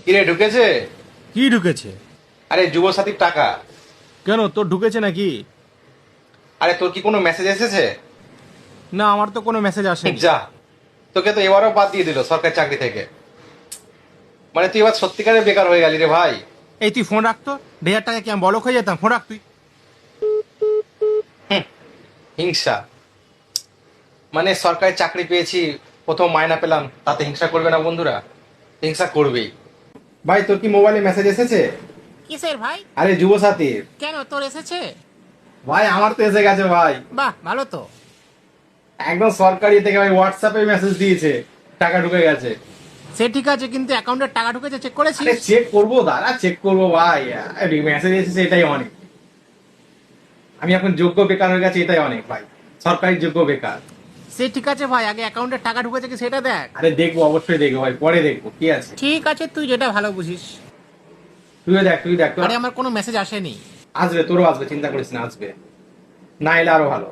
কিরে ঢুকেছে? কি ঢুকেছে? আরে যুবসাথীর টাকা। কেন, তোর ঢুকেছে নাকি? আরে তোর কি কোনো মেসেজ এসেছে? না, আমার তো কোনো মেসেজ আসেনি। যা, তোকে তো এবারও বাদ দিয়ে দিল সরকারি চাকরি থেকে। মানে তুই এবার সত্যিকারের বেকার হয়ে গেলি রে ভাই। এই তুই ফোন রাখতো, 1,500 টাকা কি আমি বলক হয়ে যেতাম? ফোন রাখ তুই। হিংসা, মানে সরকারি চাকরি পেয়েছি, প্রথম মাইনা পেলাম, তাতে হিংসা করবে না বন্ধুরা? হিংসা করবেই। ভাই তোর কি মোবাইলে মেসেজ এসেছে? কিসের ভাই? আরে যুবসাথীর। কেন, তোর এসেছে? ভাই আমার তো এসে গেছে ভাই। বাহ, ভালো তো। একদম সরকারি থেকে ভাই, হোয়াটসঅ্যাপে মেসেজ দিয়েছে, টাকা ঢুকে গেছে। সে ঠিক আছে, কিন্তু অ্যাকাউন্টের টাকা ঢুকেছে চেক আরে করেছিস? চেক করবো, দাঁড়া চেক করবো ভাই। মেসেজ এসেছে এটাই অনেক। আমি এখন যোগ্য বেকার হয়ে গেছি, এটাই অনেক ভাই। সরকারি যোগ্য বেকার। সে ঠিক আছে ভাই, আগে অ্যাকাউন্টের টাকা ঢুকেছে কি সেটা দেখ। আরে দেখবো, অবশ্যই দেখবো ভাই, পরে দেখবো কি আছে। ঠিক আছে, তুই যেটা ভালো বুঝিস। তুই দেখ, তুই দেখ তো। আরে আমার কোনো মেসেজ আসেনি। আসবে, তোরও আসবে, চিন্তা করিস না, আসবে। না এলে আরো ভালো।